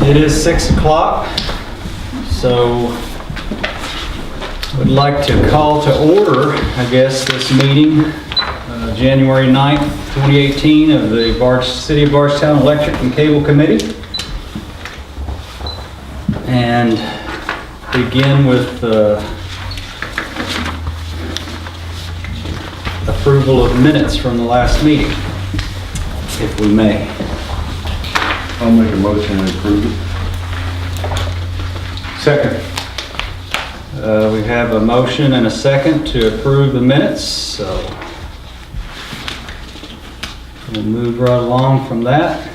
It is 6 o'clock, so would like to call to order, I guess, this meeting, January 9th, 2018 of the City of Bardstown Electric and Cable Committee. And begin with approval of minutes from the last meeting, if we may. I'll make a motion to approve it. Second. We have a motion and a second to approve the minutes, so we'll move right along from that.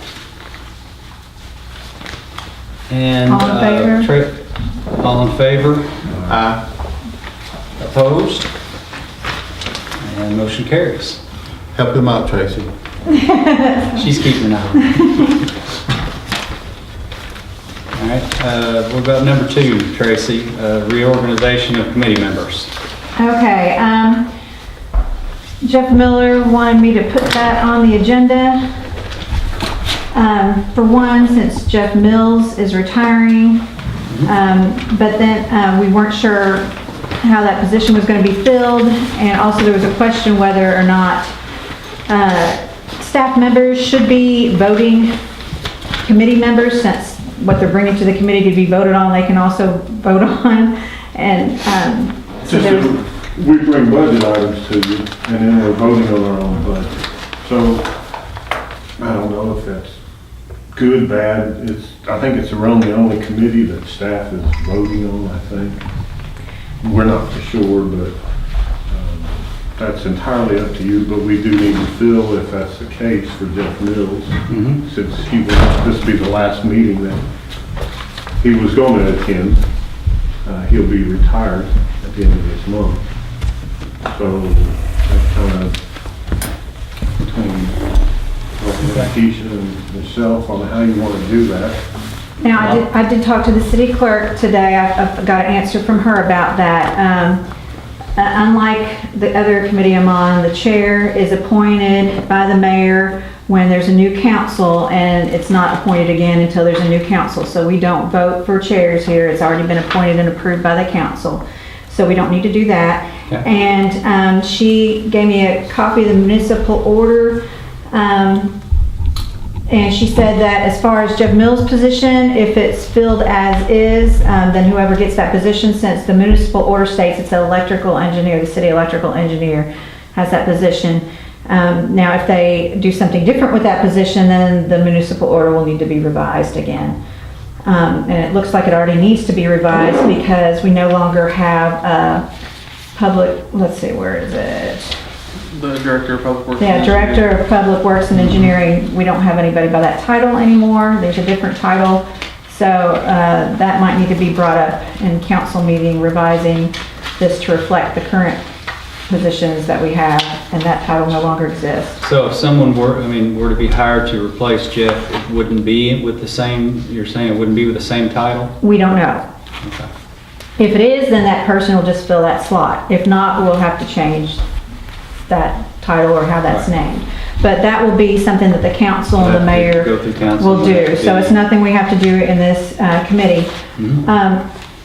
And all in favor? All in favor? Aye. Opposed? And motion carries. Help him out, Tracy. She's keeping an eye. All right, what about number 2, Tracy? Reorganization of committee members. Okay, Jeff Miller wanted me to put that on the agenda. For one, since Jeff Mills is retiring, but then we weren't sure how that position was going to be filled, and also there was a question whether or not staff members should be voting committee members, since what they're bringing to the committee to be voted on, they can also vote on. And so there's... We bring budget items to you, and then we're voting on our own budget. So, I don't know if that's good, bad. I think it's around the only committee that staff is voting on, I think. We're not for sure, but that's entirely up to you. But we do need to fill, if that's the case, for Jeff Mills, since this will be the last meeting that he was going to attend. He'll be retired at the end of this month. So that's kind of between Keisha and myself on how you want to do that. Now, I did talk to the city clerk today. I've got an answer from her about that. Unlike the other committee I'm on, the chair is appointed by the mayor when there's a new council, and it's not appointed again until there's a new council. So we don't vote for chairs here. It's already been appointed and approved by the council. So we don't need to do that. Okay. And she gave me a copy of the municipal order. And she said that as far as Jeff Mills' position, if it's filled as is, then whoever gets that position, since the municipal order states it's an electrical engineer, the city electrical engineer has that position. Now, if they do something different with that position, then the municipal order will need to be revised again. And it looks like it already needs to be revised because we no longer have a public, let's see, where is it? The Director of Public Works. Yeah, Director of Public Works and Engineering. We don't have anybody by that title anymore. There's a different title. So that might need to be brought up in council meeting, revising this to reflect the current positions that we have, and that title no longer exists. So if someone were to be hired to replace Jeff, it wouldn't be with the same, you're saying it wouldn't be with the same title? We don't know. Okay. If it is, then that person will just fill that slot. If not, we'll have to change that title or how that's named. But that will be something that the council and the mayor will do. So it's nothing we have to do in this committee.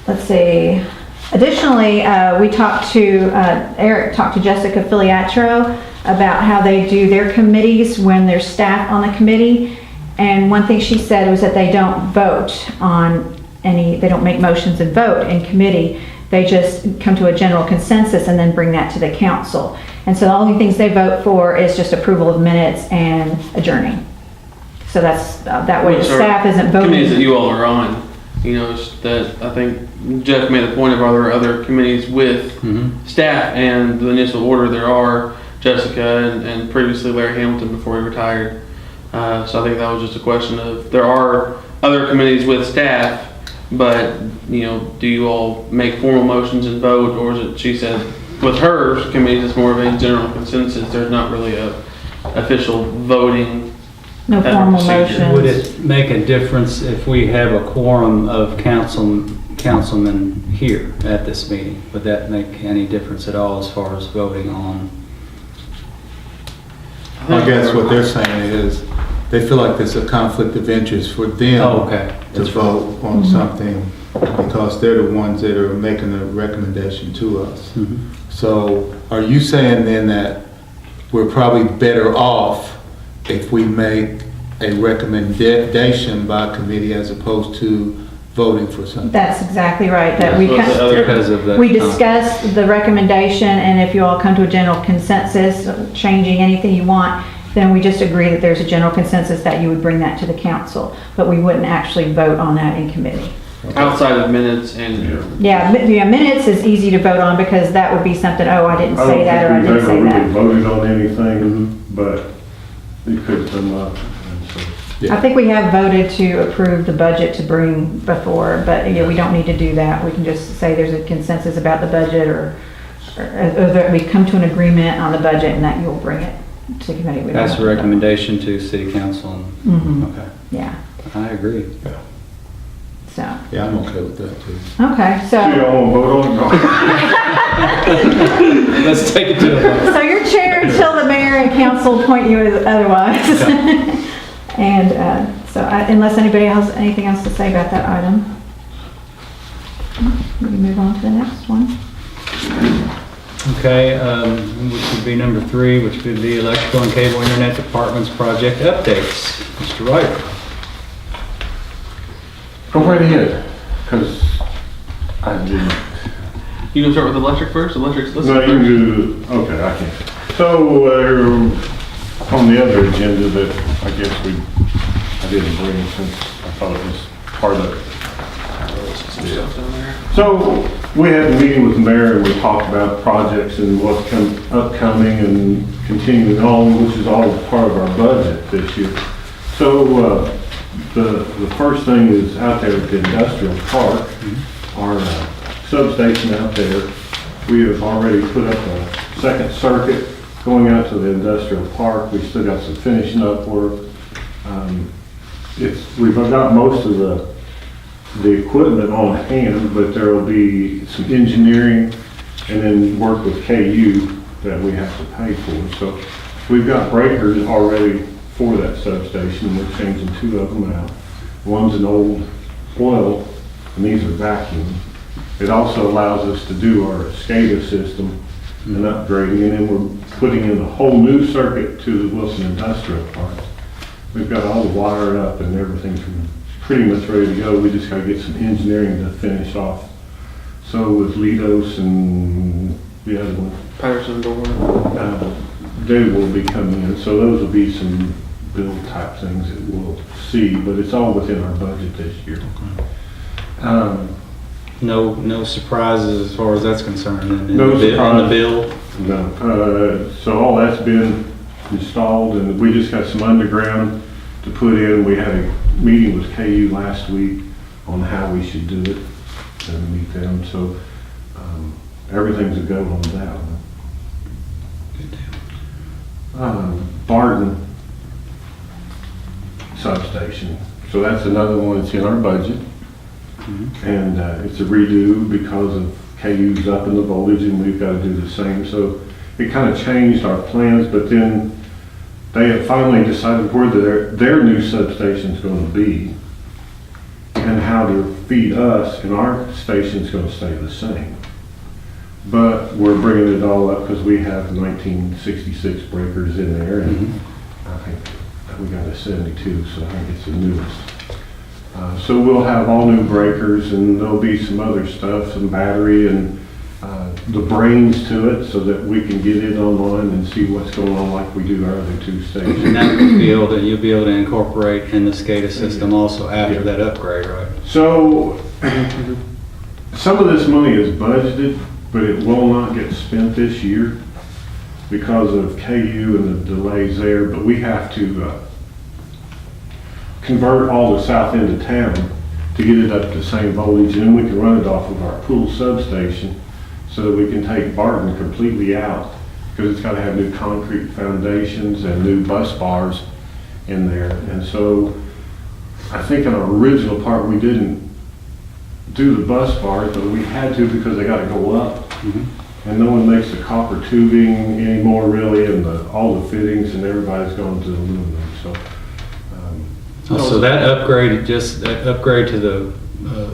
Let's see. Additionally, we talked to, Eric talked to Jessica Filiatro about how they do their committees when there's staff on the committee. And one thing she said was that they don't vote on they don't make motions and vote in committee. They just come to a general consensus and then bring that to the council. And so the only things they vote for is just approval of minutes and adjourning. So that's, that way the staff isn't voting. Committees that you all are on, that I think Jeff made a point of, are there other committees with staff, and the initial order there are Jessica and previously Larry Hamilton before he retired. So I think that was just a question of, there are other committees with staff, but do you all make formal motions and vote, or is it, she said, with her committees, it's more of a general consensus. There's not really a official voting. No formal motions. Would it make a difference if we have a quorum of councilmen here at this meeting? Would that make any difference at all as far as voting on? I guess what they're saying is they feel like there's a conflict of interest for them Oh, okay. to That's right. vote on something because they're the ones that are making a recommendation to us. Mhm. So are you saying then that we're probably better off if we make a recommendation by committee as opposed to voting for something? That's exactly right, that we, That's what the other- Because of that. we discuss the recommendation, and if you all come to a general consensus, changing anything you want, then we just agree that there's a general consensus that you would bring that to the council, but we wouldn't actually vote on that in committee. Outside of minutes and, Yeah, minutes is easy to vote on because that would be something, oh, I didn't say that, or I I don't didn't think say we've ever really that. voted on anything, but it could come up. And so, I think we have voted to approve the budget to bring before, but yeah, we don't need to do that. We can just say there's a consensus about the budget, or that we come to an agreement on the budget and that you'll bring it to committee. We don't That's have a to- recommendation to city council. Mhm. Okay, Yeah, I agree. so, Yeah, I'm okay with that too. okay, So so, y'all wanna vote on it? Let's take it to a vote. so you're chair until the mayor and council appoint you otherwise. And, unless anybody has anything else to say about that item, we can move on to the next one. Okay, which would be number 3, which would be electrical and cable internet departments project updates. Mr. Ryder. Go right ahead, because I didn't. you gonna start with electric first? Electric's listed No, you can first. do, okay, I can. So, on the other agenda that I guess I didn't bring since I thought it was part of it. Some stuff down there. So, we had a meeting with the mayor and we talked about projects and what's upcoming and continuing on, which is all part of our budget this year. So, the first thing is out there at the industrial park, our substation out there. We have already put up a second circuit going out to the industrial park. We still got some finishing up work. We've got most of the equipment on hand, but there will be some engineering and then work with KU that we have to pay for. So we've got breakers already for that substation. We're changing 2 of them out. One's an old oil, and these are vacuum. It also allows us to do our SCADA system and upgrading, and then we're putting in a whole new circuit to the Wilson Industrial Park. We've got all the wire up and everything's pretty much ready to go. We just gotta get some engineering to finish off. So with Lidos and the other one, Patterson door. they will be coming in. So those will be some build type things that we'll see, but it's all within our budget this year. No surprises as far as that's concerned in No the in the surprise. bill. No, so all that's been installed and we just got some underground to put in. We had a meeting with KU last week on how we should do it and meet them. So, everything's a go on that one. Barton substation. So that's another one that's in our budget. And it's a redo because of KU's up in the voltage and we've got to do the same. So it kind of changed our plans, but then they have finally decided where their new substation's going to be and how to feed us, and our station's going to stay the same. But we're bringing it all up because we have 1966 breakers in there, and I think we got a 72, so I think it's the newest. So we'll have all new breakers, and there'll be some other stuff, some battery and the brains to it, so that we can get it online and see what's going on like we do our other 2 stations. And that you'll be able to incorporate in the SCADA system also after that upgrade, right? So some of this money is budgeted, but it will not get spent this year because of KU and the delays there. But we have to convert all the south end of town to get it up to the same voltage, and then we can run it off of our pool substation so that we can take Barton completely out, because it's got to have new concrete foundations and new bus bars in there. And so I think in our original part we didn't do the bus bars, but we had to because they got to go up. And no one makes the copper tubing anymore really, and all the fittings, and everybody's gone to aluminum. So So that upgrade to the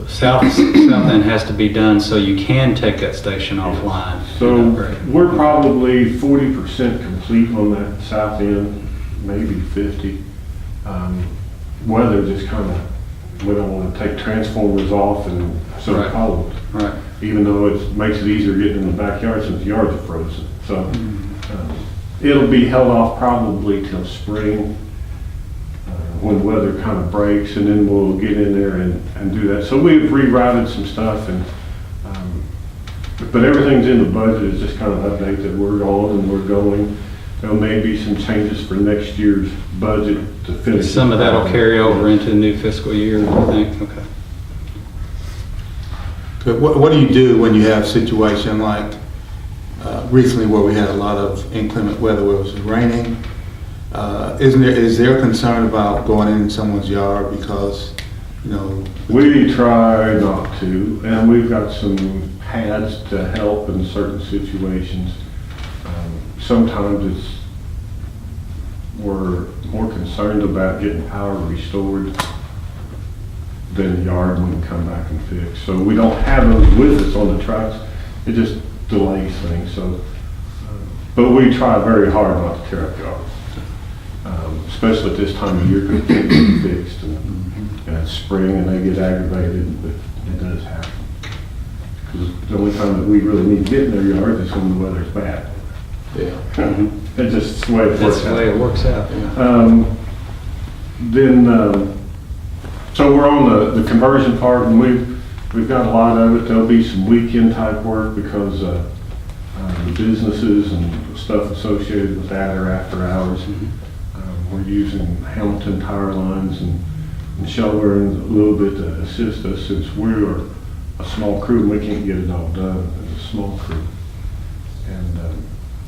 south end has to be done so you can take that station offline. So and upgrade. we're probably 40% complete on that south end, maybe 50. Weather just kind of, we don't want to take transformers off and so Right. cold. Right. Even though it makes it easier getting in the backyard since the yards are frozen. So it'll be held off probably till spring when the weather kind of breaks, and then we'll get in there and do that. So we've rerouted some stuff, and but everything's in the budget. It's just kind of an update that we're on and we're going. There may be some changes for next year's budget to finish. Some of that'll carry over into the new fiscal year, I think. Okay. But what do you do when you have a situation like recently where we had a lot of inclement weather where it was raining? Is there a concern about going in someone's yard because, you know? We try not to, and we've got some pads to help in certain situations. Sometimes we're more concerned about getting power restored than the yard we can come back and fix. So we don't have those with us on the trucks. It just delays things. So, but we try very hard not to tear up yards. Especially at this time of year, because things get fixed and it's spring and they get aggravated, but it does happen. Because the only time that we really need to get in their yards is when the weather's bad. Yeah. It's just the way it works That's the way it works out. Yeah. So we're on the conversion part, and we've got a lot of it. There'll be some weekend type work because the businesses and stuff associated with that are after hours. We're using Hamilton tire lines and Sheldon a little bit to assist us since we're a small crew and we can't get it all done as a small crew. And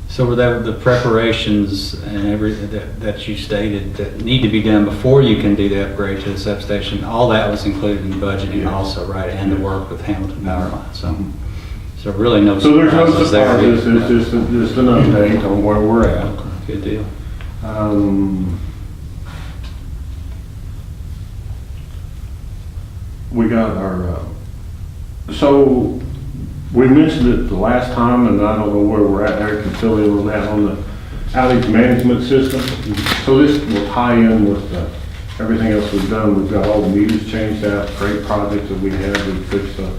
So were the preparations and that you stated that need to be done before you can do the upgrade to the substation, all that was included in the budgeting Yes. also, right? And the work with Hamilton Power Line. So really no so there's no surprises there. surprises, it's just an update on where we're at. Good deal. We got our, so we mentioned it the last time, and I don't know where we're at. Eric can fill in on that on the outage management system. So this will tie in with everything else we've done. We've got all the meters changed out, great projects that we had. We've fixed a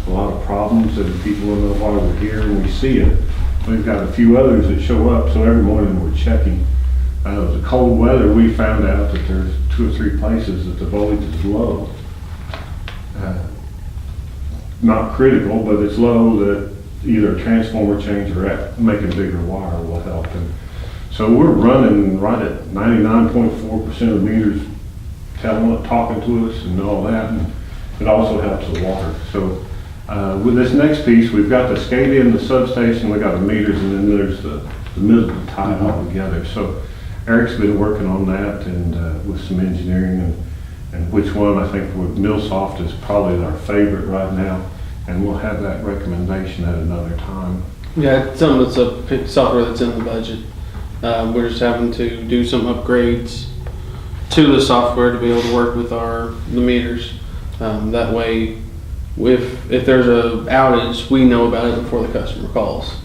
lot of problems that people don't know why we're here and we see it. We've got a few others that show up, so every morning we're checking. The cold weather, we found out that there's 2 or 3 places that the voltage is low. Not critical, but it's low that either a transformer change or making bigger wire will help. And so we're running right at 99.4% of meters talking to us and all that. And it also helps the water. So with this next piece, we've got the SCADA in the substation, we got the meters, and then there's the middle to tie it all together. So Eric's been working on that and with some engineering and which one I think with MillSoft is probably our favorite right now, and we'll have that recommendation at another time. Yeah, it's something that's a software that's in the budget. We're just having to do some upgrades to the software to be able to work with the meters. That way, if there's a outage, we know about it before the customer calls.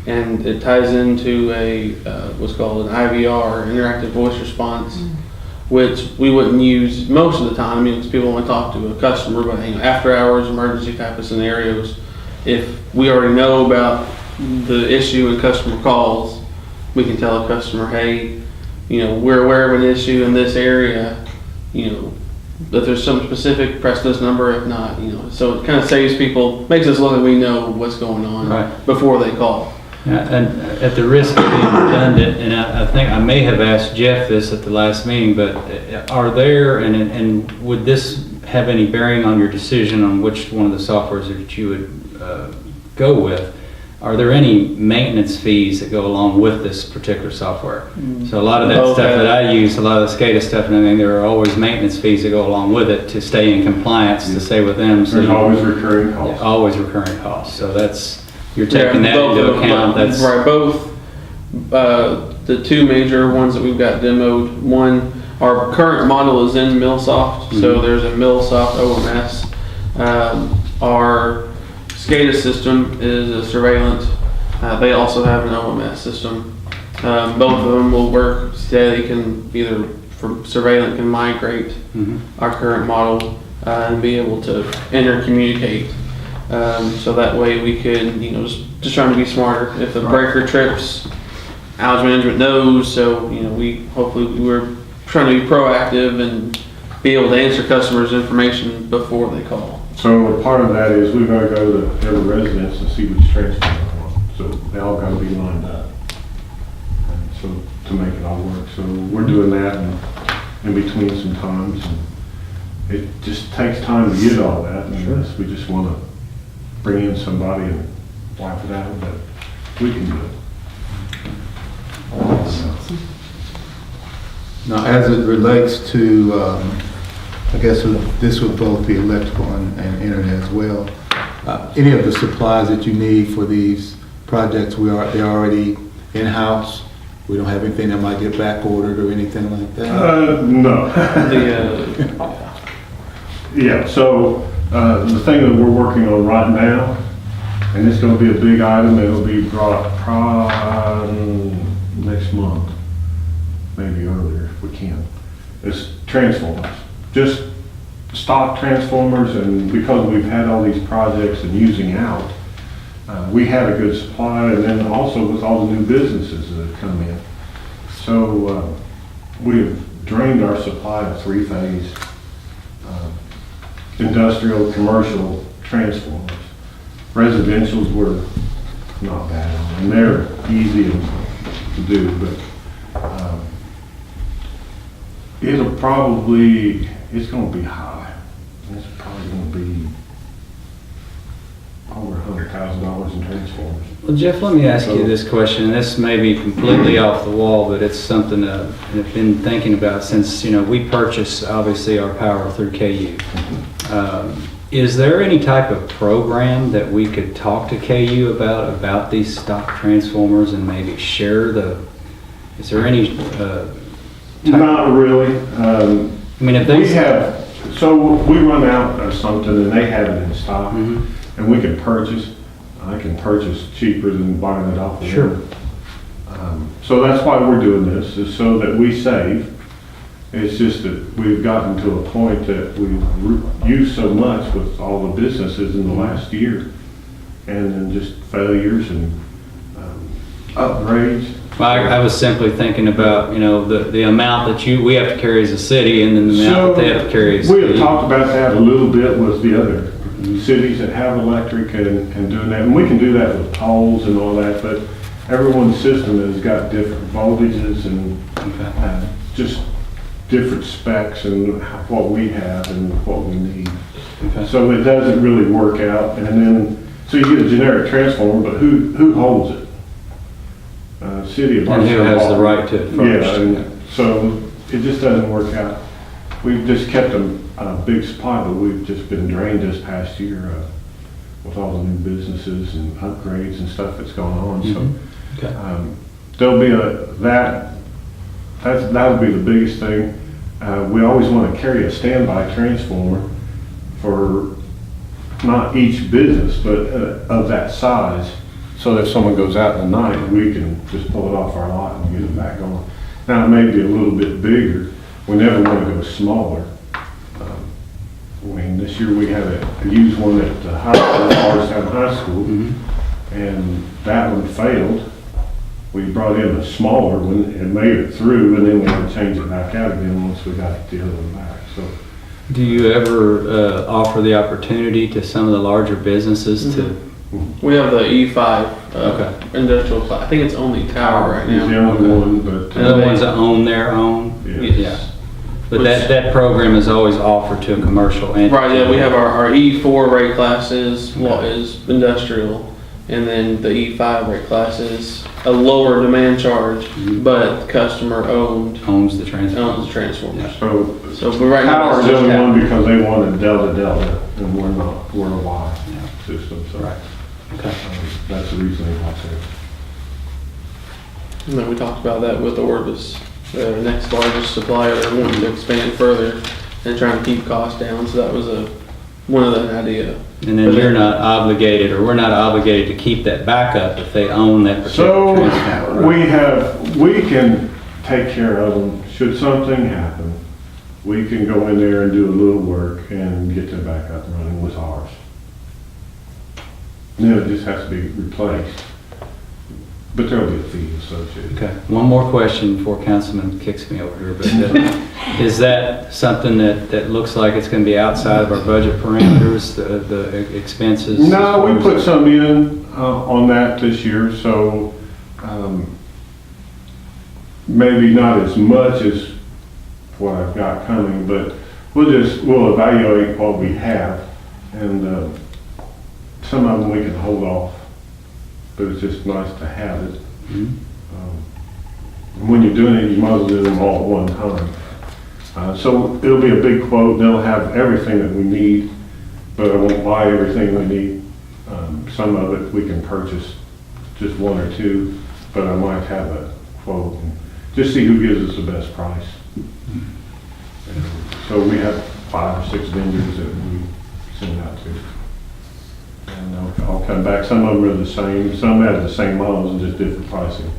And it ties into a what's called an IVR, interactive voice response, which we wouldn't use most of the time because people want to talk to a customer, but after hours, emergency type of scenarios, if we already know about the issue and customer calls, we can tell a customer, hey, we're aware of an issue in this area, if there's some specific, press this number, if not, so it kind of saves people, makes us look like we know what's going on Right. before they call. Yeah, and at the risk of being redundant, and I think I may have asked Jeff this at the last meeting, but are there, and would this have any bearing on your decision on which one of the softwares that you would go with? Are there any maintenance fees that go along with this particular software? So a lot of that stuff that I use, a lot of the SCADA stuff and everything, there are always maintenance fees that go along with it to stay in compliance, to stay with them. So There's always recurring costs. Always recurring costs. So you're taking that into account. That's right. Both the 2 major ones that we've got demoed. One our current model is in MillSoft, so there's a MillSoft OMS. Our SCADA system is a surveillance. They also have an OMS system. Both of them will work steady. Can either from surveillance can migrate our current model and be able to intercommunicate. So that way we could, just trying to be smarter. If the breaker trips, outage management knows. So we're trying to be proactive and be able to answer customers' information before they call. So part of that is we've got to go to every residence and see which transformer they want. So they all got to be lined up. And so to make it all work. So we're doing that in between some times. And it just takes time to get all that. And we just want to bring in somebody and wipe it out, but we can do it. Now, as it relates to, I guess this would both be electrical and internet as well. Any of the supplies that you need for these projects, they're already in-house? We don't have anything that might get back ordered or anything like that? No. Yeah, so the thing that we're working on right now, and it's going to be a big item, it'll be brought next month, maybe earlier if we can, is transformers. Just stock transformers, and because we've had all these projects and using out, we had a good supply, and then also with all the new businesses that have come in. So we have drained our supply of three-phase industrial, commercial transformers. Residentials were not bad, and they're easy to do, but it's going to be high. It's probably going to be over $100,000 in transformers. Well, Jeff, let me ask you this question. This may be completely off the wall, but it's something I've been thinking about since, we purchase, obviously, our power through KU. Is there any type of program that we could talk to KU about these stock transformers and maybe share is there any Not really. if we run out of something and they have it in stock, and we can purchase. I can purchase cheaper than buying it off the Sure. So that's why we're doing this, is so that we save. It's just that we've gotten to a point that we've used so much with all the businesses in the last year, and then just failures and upgrades. I was simply thinking about, the amount that we have to carry as a city and then the amount that they have to carry as a We city. have talked about that a little bit with the other cities that have electric and doing that. And we can do that with poles and all that, but everyone's system has got different voltages and just different specs and what we have and what we need. Okay. So it doesn't really work out. And then, so you get a generic transformer, but who holds it? City of And who Bardstown. has the right to it first? Yeah, and so it just doesn't work out. We've just kept a big supply, but we've just been drained this past year with all the new businesses and upgrades and stuff that's going on. So Okay. there'll be that would be the biggest thing. We always want to carry a standby transformer for not each business, but of that size. So that if someone goes out in the night, we can just pull it off our lot and get it back on. Now, it may be a little bit bigger. We never want to go smaller. This year we had a used one at the high school, Bardstown High School, and that one failed. We brought in a smaller one and made it through, and then we had to change it back out again once we got the other one back. So, Do you ever offer the opportunity to some of the larger businesses to? We have the E5 Okay. industrial class. I think it's only tower right he's the now. only one, but And the ones that own their own? Yes. Yeah. But that program is always offered to a commercial entity. Right, yeah, we have our E4 rate class is industrial, and then the E5 rate class is a lower demand charge, but customer owns Owns the transformer. the transformers. so So right now, Power's it's the just only one tower. because they wanted Delta, and we're not, we're a Y system, so. Right. Okay. That's the reason they want to. And then we talked about that with Orvis the next largest supplier, wanting to expand further and trying to keep costs down. So that was one of the idea. And then you're not obligated, or we're not obligated to keep that backup if they own that particular So transformer. we can take care of them. Should something happen, we can go in there and do a little work and get them back up and running with ours. Then it just has to be replaced. But there'll be a fee associated. Okay, one more question before Councilman kicks me over here, but is that something that looks like it's gonna be outside of our budget parameters, the expenses? No, we put some in on that this year, so maybe not as much as what I've got coming, but we'll evaluate what we have, and some of them we can hold off, but it's just nice to have it. Mhm. And when you're doing it, you might as well do them all at one time. So it'll be a big quote, they'll have everything that we need, but I won't buy everything we need. Some of it we can purchase, just one or two, but I might have a quote, and just see who gives us the best price. And so we have 5 or 6 vendors that we send out to. And I'll come back, some of them are the same, some have the same models and just different pricing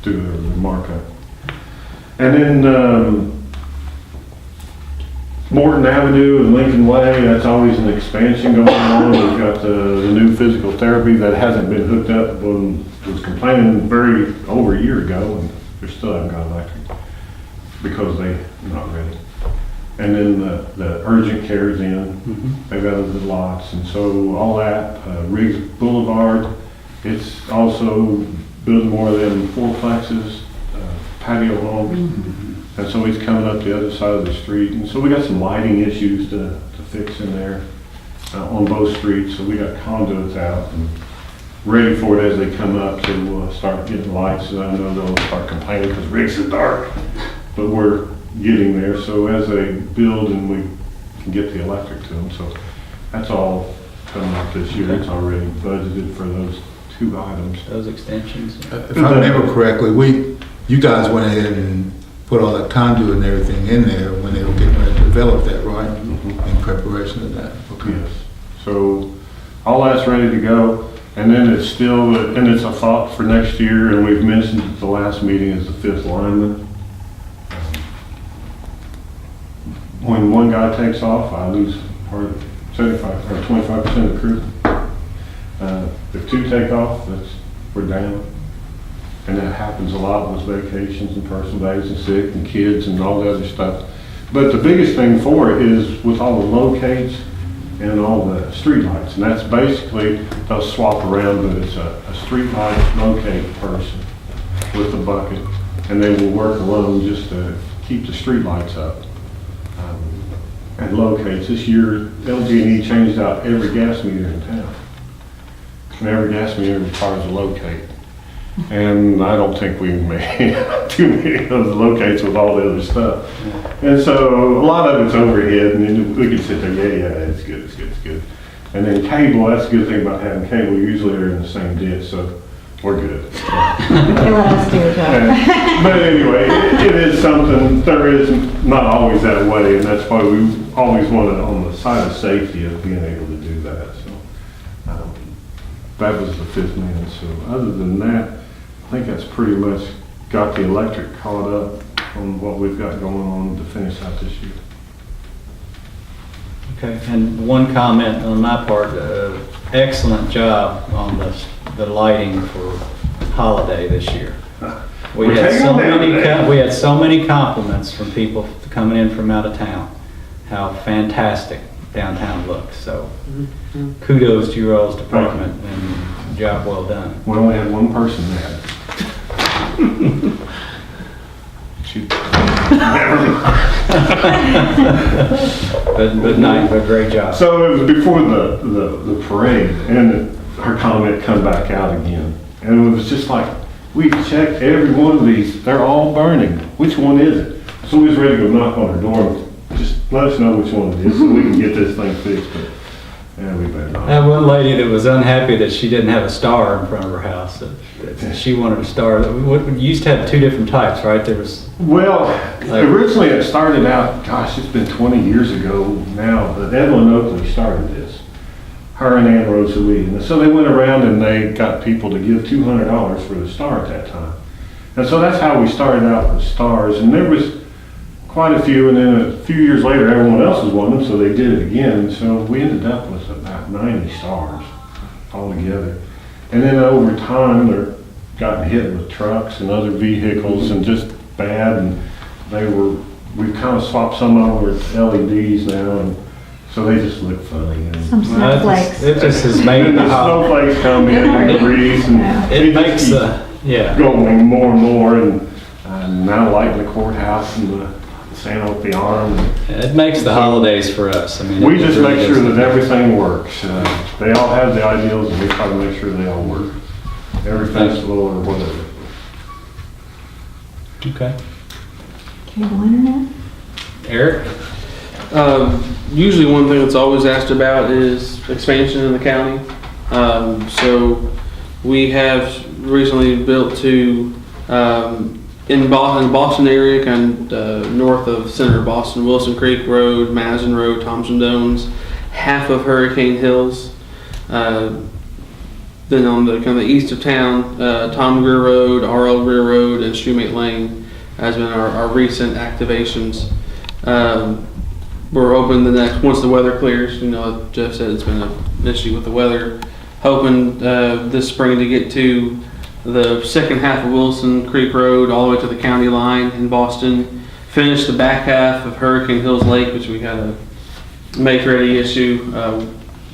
through their markup. And then Morton Avenue and Lincoln Way, that's always an expansion going on. We've got the new physical therapy that hasn't been hooked up, when was complaining over a year ago, and they still haven't got electric because they're not ready. And then the urgent care's in, they've got the lots, and so all that, Riggs Boulevard, it's also building more of them fourplexes, patio homes, and so he's coming up the other side of the street, and so we got some lighting issues to fix in there on both streets, so we got conduits out and ready for it as they come up, so we'll start getting lights, and I know they'll start complaining because Riggs is dark, but we're getting there, so as they build and we can get the electric to them, so that's all coming up this year. It's already budgeted for those 2 items. Those extensions? If I remember correctly, you guys went ahead and put all that conduit and everything in there when they were getting ready to develop that, right? In preparation of that. Okay. Yes, so all that's ready to go, and then it's still, and it's a thought for next year, and we've mentioned at the last meeting, is the 5th lineman. When one guy takes off, I lose 75 or 25% of the crew. If 2 take off, we're down. And that happens a lot with vacations and personal days and sick and kids and all the other stuff. But the biggest thing for it is with all the locates and all the street lights. And that's basically, they'll swap around, but it's a street light locate person with a bucket. And they will work alone just to keep the street lights up. And locates. This year, LG&E changed out every gas meter in town. And every gas meter requires a locate. And I don't think we made too many of those locates with all the other stuff. And so a lot of it's overhead, and then we can sit there, yeah, it's good, it's good, it's good. And then cable, that's the good thing about having cable. Usually they're in the same ditch, so we're good. They let us do it. But anyway, it is something, there is not always that way, and that's why we always wanted on the side of safety of being able to do that. So that was the 5th man. So other than that, I think that's pretty much got the electric caught up on what we've got going on to finish out this year. Okay, and one comment on my part, excellent job on the lighting for holiday this year. We had so many compliments from people coming in from out of town, how fantastic downtown looks. So kudos to your all's department and job well done. We only had one person there. But great job. So it was before the parade, and her comment come back out again. And it was just like, we checked every one of these, they're all burning. Which one is it? So we was ready to go knock on her door, just let us know which one it is so we can get this thing fixed. But Yeah, we better not. That one lady that was unhappy that she didn't have a star in front of her house, that she wanted a star. You used to have two different types, right? There was, Well, originally it started out, gosh, it's been 20 years ago now, but Evelyn Oakley started this. Her and Ann Rosalie. And so they went around and they got people to give $200 for the star at that time. And so that's how we started out with stars. And there was quite a few, and then a few years later, everyone else was wanting them, so they did it again. And so we ended up with about 90 stars altogether. And then over time, they're gotten hit with trucks and other vehicles and just bad. And we've kind of swapped some over to LEDs now, and so they just look funny. And Some snowflakes. it just has made then the the holiday. snowflakes come in and the breeze, and It just makes keep yeah. going more and more, and now lighting the courthouse and the Santa with the arm. It makes the holidays for us. I mean, We it just really make sure does. that everything works. They all have the ideals, and we try to make sure they all work. Every festival or whatever. Okay. Cable internet? Eric? Usually one thing that's always asked about is expansion in the county. So we have recently built to, in the Boston area, kind of north of center of Boston, Wilson Creek Road, Madison Road, Thompson Domes, half of Hurricane Hills. Then on the kind of the east of town, Tom Greer Road, R.L. Greer Road, and Shoemate Lane has been our recent activations. We're open the next, once the weather clears, you know, Jeff said it's been an issue with the weather. Hoping this spring to get to the second half of Wilson Creek Road all the way to the county line in Boston. Finish the back half of Hurricane Hills Lake, which we had a make-ready issue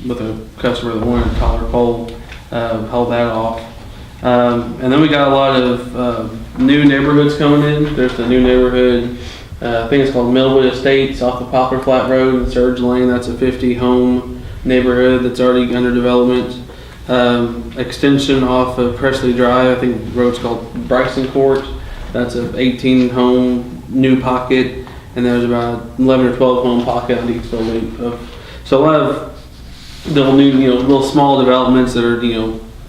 with a customer that wanted taller pole. Hold that off. And then we got a lot of new neighborhoods coming in. There's the new neighborhood, I think it's called Millwood Estates off the Poplar Flat Road in Surge Lane. That's a 50-home neighborhood that's already under development. Extension off of Presley Drive, I think the road's called Bryson Court. That's a 18-home new pocket, and there's about 11 or 12 home pocket on each building. So a lot of little new, little small developments that are,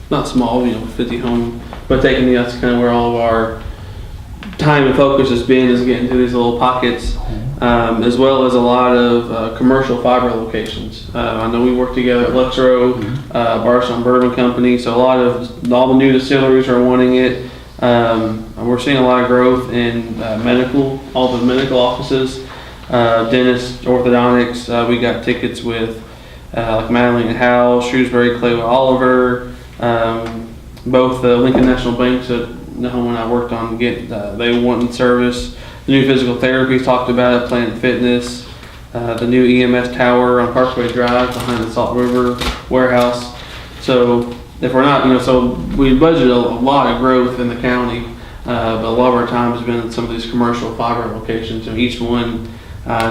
not small, 50 home, but that's kind of where all of our time and focus has been, is getting to these little pockets, as well as a lot of commercial fiber locations. I know we work together at Luxro, Bardstown Bourbon Company, so all the new distilleries are wanting it. We're seeing a lot of growth in all the medical offices, dentists, orthodontics. We got tickets with like Madeline and Howell, Shrewsbury, Claywood, Oliver, both the Lincoln National Banks that the home and I worked on they wanted service. The new physical therapy talked about it, Planet Fitness, the new EMS tower on Parkway Drive behind the Salt River warehouse. So if we're not, so we budgeted a lot of growth in the county, but a lot of our time has been in some of these commercial fiber locations, and each one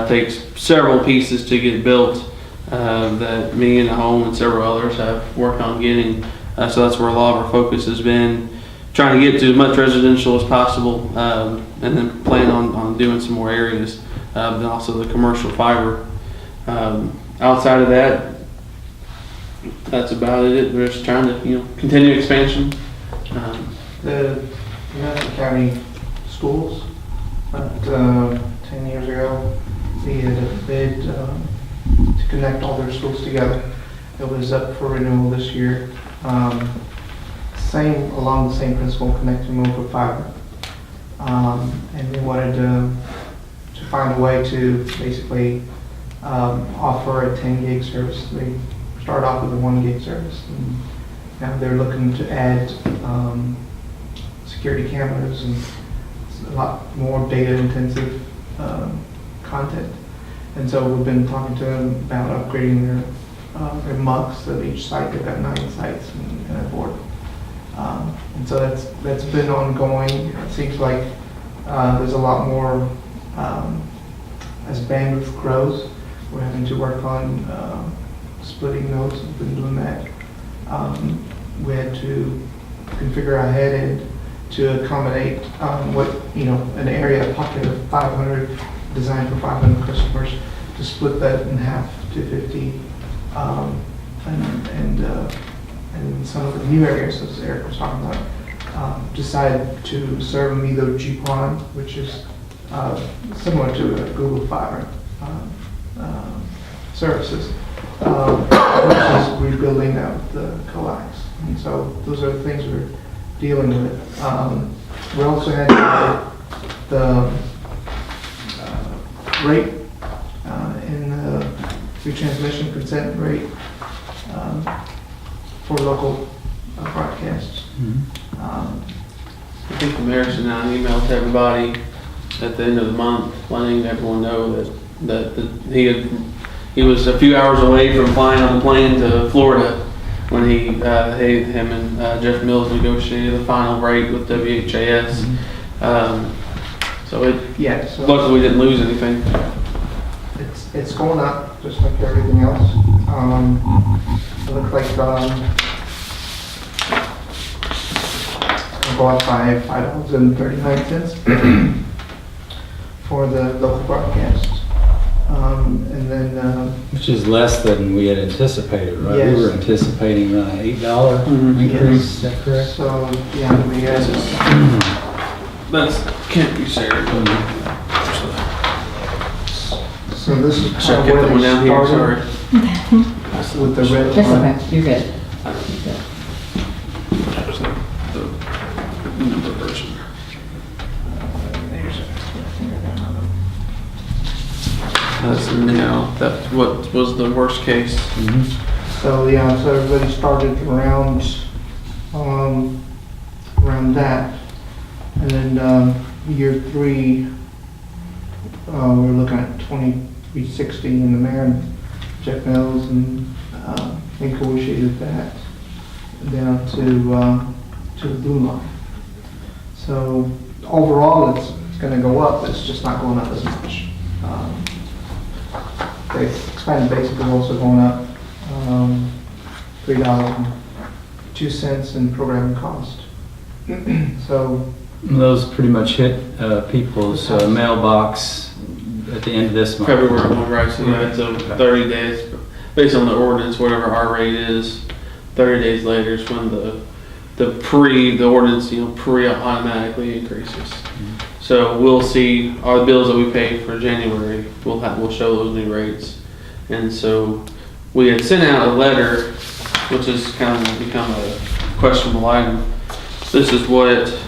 takes several pieces to get built that me and the home and several others have worked on getting. So that's where a lot of our focus has been, trying to get to as much residential as possible, and then plan on doing some more areas, and also the commercial fiber. Outside of that, that's about it. We're just trying to, continue expansion. The Madison County schools, about 10 years ago, we had a bid to connect all their schools together. It was up for renewal this year. Along the same principle, connecting them over fiber. And we wanted to find a way to basically offer a 10 gig service. We started off with a 1 gig service. And now they're looking to add security cameras and a lot more data intensive content. And so we've been talking to them about upgrading their MUCs of each site. They've got 9 sites and a board. And so that's been ongoing. It seems like there's a lot more, as bandwidth grows, we're having to work on splitting nodes. We've been doing that. We had to configure our head end to accommodate an area, a pocket of 500, designed for 500 customers, to split that in half to 50 some of the new areas, as Eric was talking about, decided to serve them either GPON, which is similar to Google Fiber services, which is rebuilding out the coax. And so those are the things we're dealing with. We also had the rate in the retransmission consent rate for local broadcasts. I think the mayor sent out an email to everybody at the end of the month, letting everyone know that he was a few hours away from flying on the plane to Florida when him and Jeff Mills negotiated the final rate with WHAS. So luckily we didn't lose anything. It's going up just like everything else. It looks like it'll go up by $5.39 for the local broadcast. And then Which is less than we had anticipated, right? Yes. We were anticipating around an $8 increase, is that correct? so, yeah, we had That can't be shared. so this is Should I kind get of that where one they down here? started Sorry. with the red That's line. okay, you're good. The number version. That's now, that's what was the worst case. So, yeah, so everybody started around that. And then, year 3, we're looking at 2360 in the mayor and Jeff Mills and negotiated that down to the blue line. So overall, it's gonna go up, it's just not going up as much. The expanded basic is also going up, $3.02 in programming cost. So Those pretty much hit people's mailbox at the end of this month. February 1, right, so yeah, it's 30 days, based on the ordinance, whatever our rate is, 30 days later is when the ordinance, pre-automatically increases. So we'll see our bills that we pay for January, we'll show those new rates. And so we had sent out a letter, which has kind of become a questionable item. This is what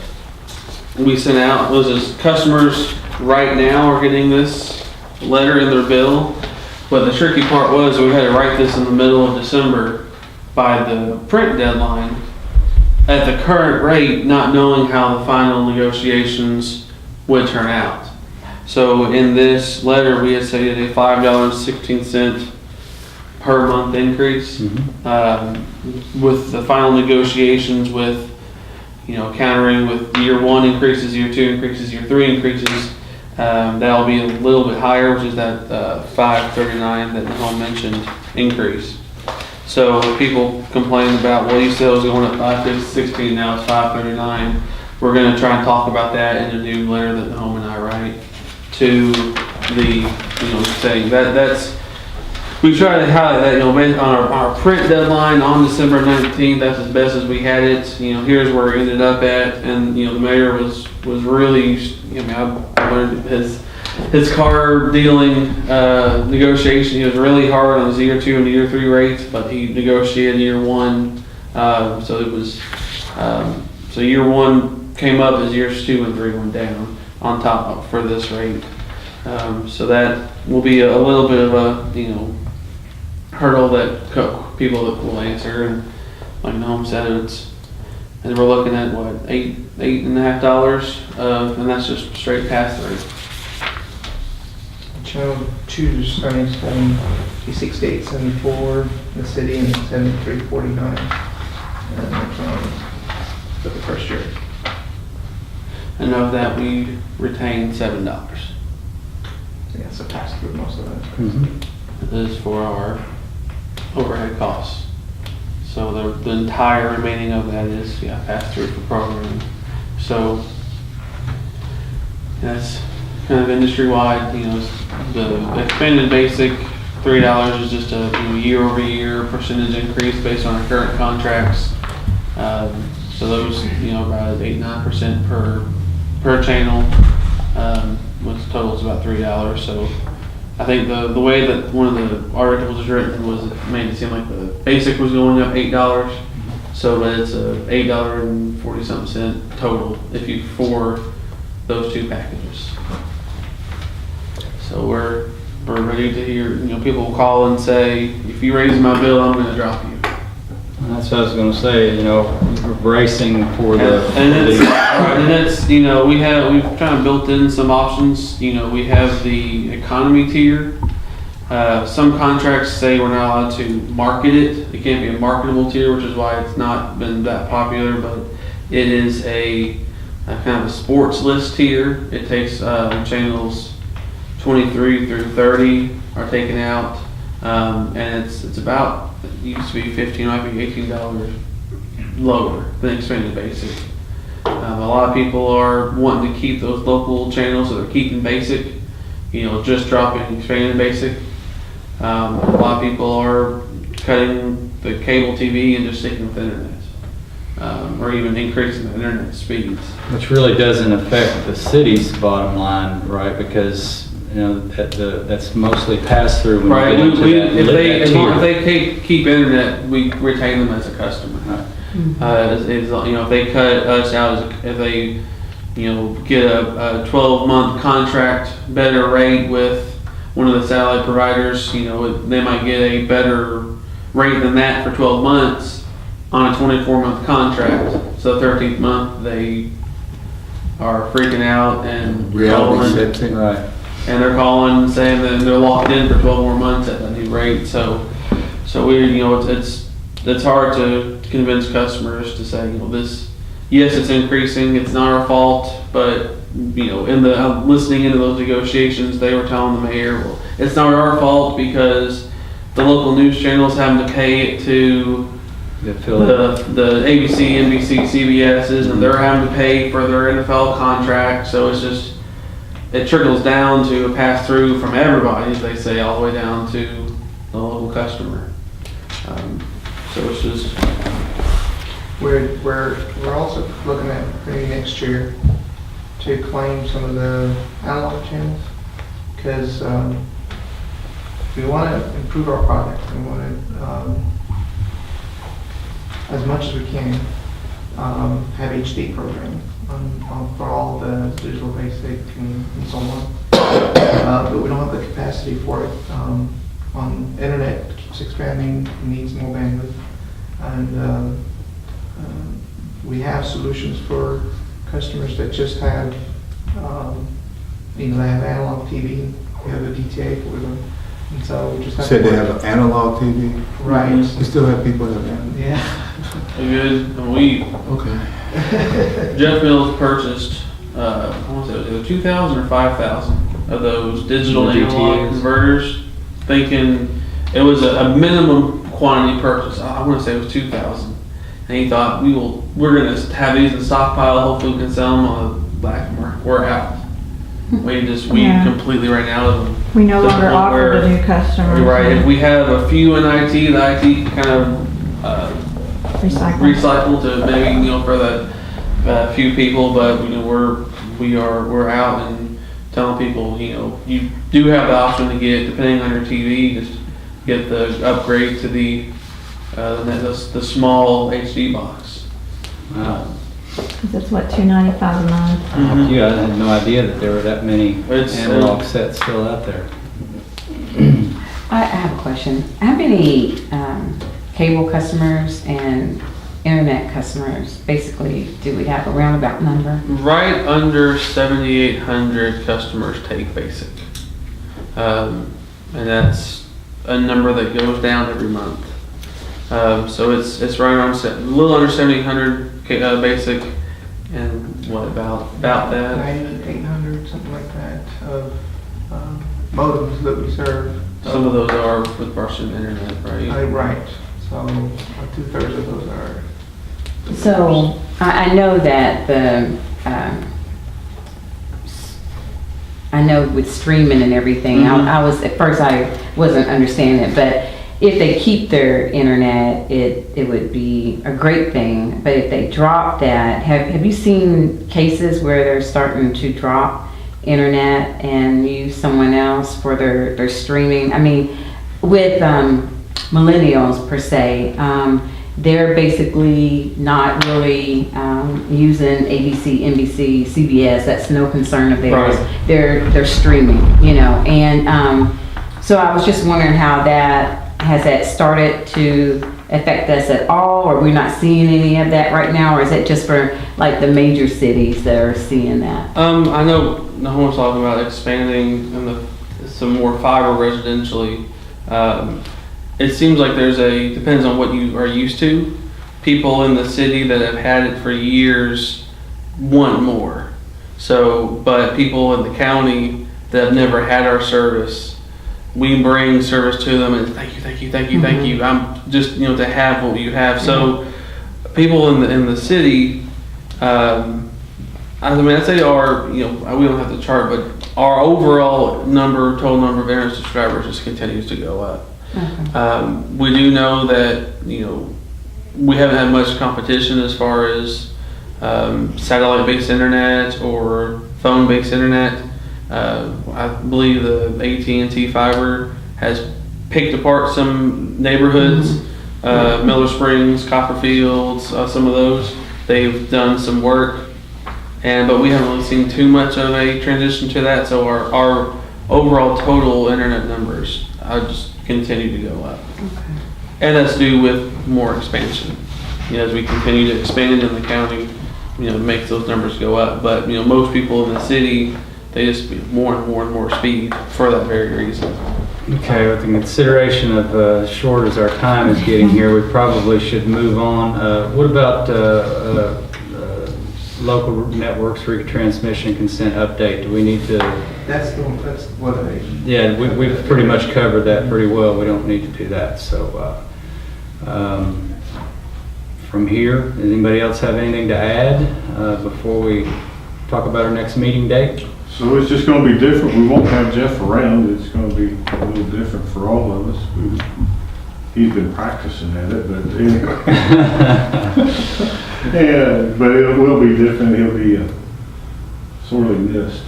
we sent out, was this customers right now are getting this letter in their bill. But the tricky part was we had to write this in the middle of December by the print deadline at the current rate, not knowing how the final negotiations would turn out. So in this letter, we had stated a $5.16 per month increase. With the final negotiations with, countering with year 1 increases, year 2 increases, year 3 increases, that'll be a little bit higher, which is that $5.39 that Nicole mentioned increase. So people complain about, well, you said it was going up $5.16, now it's $5.39. We're going to try and talk about that in a new letter that Nicole and I write to the, saying that's, we try to highlight that, based on our print deadline on December 19th, that's as best as we had it. Here's where it ended up at, and the mayor was really, I learned his car dealing negotiation. He was really hard on his year 2 and year 3 rates, but he negotiated year 1. So it was so year 1 came up as years 2 and 3 went down on top for this rate. So that will be a little bit of a hurdle that people that will answer, and like Noam said, and we're looking at what $8.50, and that's just straight pass through. Channel 2 is starting 768.74 in the city and 73.49 for the first year. And of that, we retained $7. So yeah, so pass through most of that. This is for our overhead costs. So the entire remaining of that is passed through for programming. So that's kind of industry wide. The expanded basic $3 is just a year over year percentage increase based on our current contracts. So those, about 8-9% per channel, which totals about $3. So I think the way that one of the articles was written was it made it seem like the basic was going up $8. So but it's a $8.40 total if you for those two packages. So we're ready to hear. People will call and say, if you raise my bill, I'm going to drop you. That's what I was gonna say, we're bracing for And it's we've kind of built in some options. We have the economy tier. Some contracts say we're not allowed to market it. It can't be a marketable tier, which is why it's not been that popular, but it is a kind of a sports list tier. It takes channels 23 through 30 are taken out, and it's about, it used to be $15, might be $18 lower than expanded basic. A lot of people are wanting to keep those local channels, so they're keeping basic, just dropping expanded basic. A lot of people are cutting the cable TV and just sticking with internet, or even increasing the internet speeds. Which really doesn't affect the city's bottom line, right? Because that's mostly pass through when Right. you get into that. If they keep internet, we retain them as a customer. If they cut us out, if they get a 12-month contract, better rate with one of the satellite providers, they might get a better rate than that for 12 months on a 24-month contract. So the 13th month they are freaking out and Reality sets in. Right. and they're calling and saying that they're locked in for 12 more months at that new rate. So we, it's hard to convince customers to say, this, yes, it's increasing, it's not our fault, but listening into those negotiations, they were telling the mayor, well, it's not our fault because the local news channels having to pay it to the ABC, NBC, CBS's, and they're having to pay for their NFL contract. So it's just, it trickles down to a pass through from everybody, as they say, all the way down to the local customer. So it's just. We're also looking at maybe next year to claim some of the analog channels, because we want to improve our product. We want to, as much as we can, have HD programming for all the digital basic and so on. But we don't have the capacity for it. On internet keeps expanding, needs more bandwidth, and we have solutions for customers that just have, they have analog TV. We have a DTA for them, and so we just have. Said they have an analog TV. Right. We still have people that have analog. Yeah. Good. Okay. Jeff Mills purchased, I want to say it was either 2,000 or 5,000 of those digital The analog DTAs. converters, thinking it was a minimum quantity purchase. I want to say it was 2,000. And he thought, we're going to have these in stockpile, hopefully we can sell them on the black market. We're out. We Yeah. completely ran out of them. We no To the longer point offer where- to new customers. Right, if we have a few in IT, the IT kind of recycle to maybe, for the few people, but we're out and telling people, you do have the option to get, depending on your TV, just get the upgrade to the small HD box. Wow. That's what, $295 a month? Yeah, I had no idea that there were that many It's, analog sets still out there. I have a question. How many cable customers and internet customers basically do we have, a roundabout number? Right under 7,800 customers take basic. And that's a number that goes down every month. So it's right around a little under 7,800 basic, and what about that? 800, something like that, of modems that we serve. Some of those are with Bardstown internet, right? Right. So 2/3 of those are. So I know that I know with streaming and everything, Mhm. I was, at first I wasn't understanding it, but if they keep their internet, it would be a great thing. But if they drop that, have you seen cases where they're starting to drop internet and use someone else for their streaming? I mean, with millennials per se, they're basically not really using ABC, NBC, CBS. That's no concern of theirs. Right. They're streaming, you know. And so I was just wondering how has that started to affect us at all, or we're not seeing any of that right now, or is it just for like the major cities that are seeing that? I know Nahome's talking about expanding some more fiber residentially. It seems like depends on what you are used to. People in the city that have had it for years want more. So, but people in the county that have never had our service, we bring service to them and thank you. I'm just, to have what you have. So people in the city, I'd say we don't have to chart, but our overall total number of internet subscribers just continues to go up. Okay. We do know that, we haven't had much competition as far as satellite-based internet or phone-based internet. I believe the AT&T fiber has picked apart some neighborhoods, Miller Springs, Copperfields, some of those. They've done some work, but we haven't really seen too much of a transition to that. So our overall total internet numbers just continue to go up. Okay. And that's due with more expansion. As we continue to expand in the county, it makes those numbers go up. But, most people in the city, they just more and more speed for that very reason. Okay, with the consideration of short as our time is getting here, we probably should move on. What about local networks retransmission consent update? Do we need to? That's what I. Yeah, we've pretty much covered that pretty well. We don't need to do that. So from here, does anybody else have anything to add before we talk about our next meeting date? So it's just gonna be different. We won't have Jeff around. It's gonna be a little different for all of us. He's been practicing at it, but anyway. Yeah, but it will be different. He'll be sorely missed.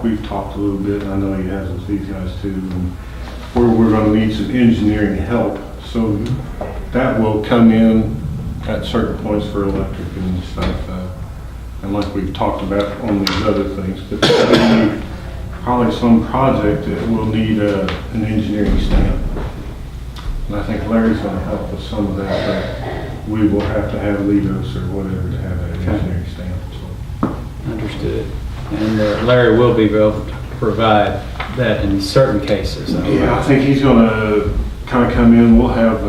We've talked a little bit, and I know he has with these guys too, and we're gonna need some engineering help. So that will come in at certain points for electric and stuff. And like we've talked about on these other things, but there'll be probably some project that will need an engineering stamp. And I think Larry's going to help with some of that, but we will have to have Lidos or whatever to have that engineering stamp. So. Understood. And Larry will be able to provide that in certain cases. Yeah, I think he's going to kind of come in. We'll have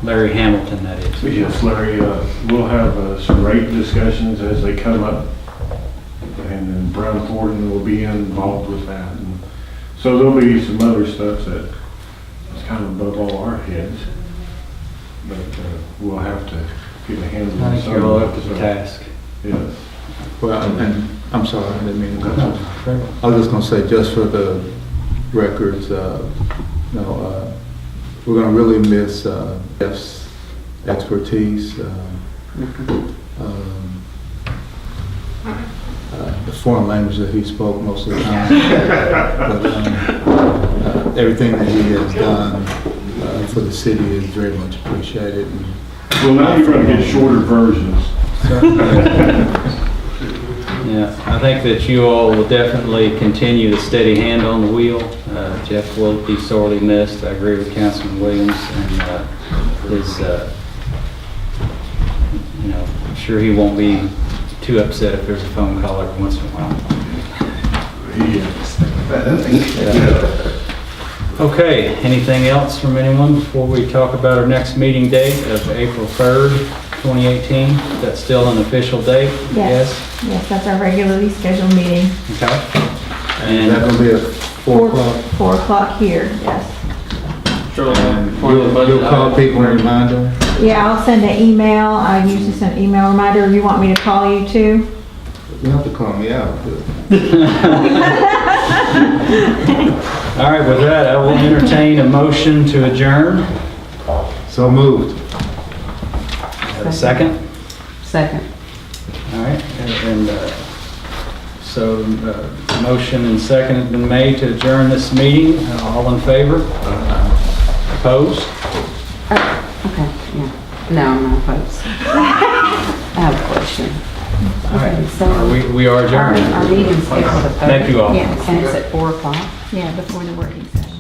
Larry Hamilton, that is. yes, Larry. We'll have some rate discussions as they come up, and then Brown Thornton will be involved with that. And so there'll be some other stuff that is kind of above all our heads, but we'll have to get a handle on I think some you're all of up to that, the so, task. Yeah. Well, and I'm sorry, I didn't mean to cut you. I was just gonna say, just for the records, we're gonna really miss Jeff's expertise, the foreign language that he spoke most of the time. But, everything that he has done for the city is very much appreciated. And Well, now you're going to get shorter versions. Yeah, I think that you all will definitely continue to steady hand on the wheel. Jeff will be sorely missed. I agree with Councilman Williams, and I'm sure he won't be too upset if there's a phone call every once in a while. Yeah. Okay, anything else from anyone before we talk about our next meeting date of April 3rd, 2018? That's still an official date? Yes, that's our regularly scheduled meeting. Okay. and that will be at 4 o'clock. 4 o'clock here, yes. Sure. And you'll call people and remind them? Yeah, I'll send an email. I usually send an email reminder. You want me to call you too? You have to call me out. All right, with that, I will entertain a motion to adjourn. So moved. Have a second? Second. All right, so motion and second has been made to adjourn this meeting. All in favor? Opposed? Okay, yeah. No, I'm not opposed. I have a question. All right, Okay, so we are adjourned. our meeting's scheduled at 30. Thank you all. Yes. And it's at 4 o'clock? Yeah, before the working session.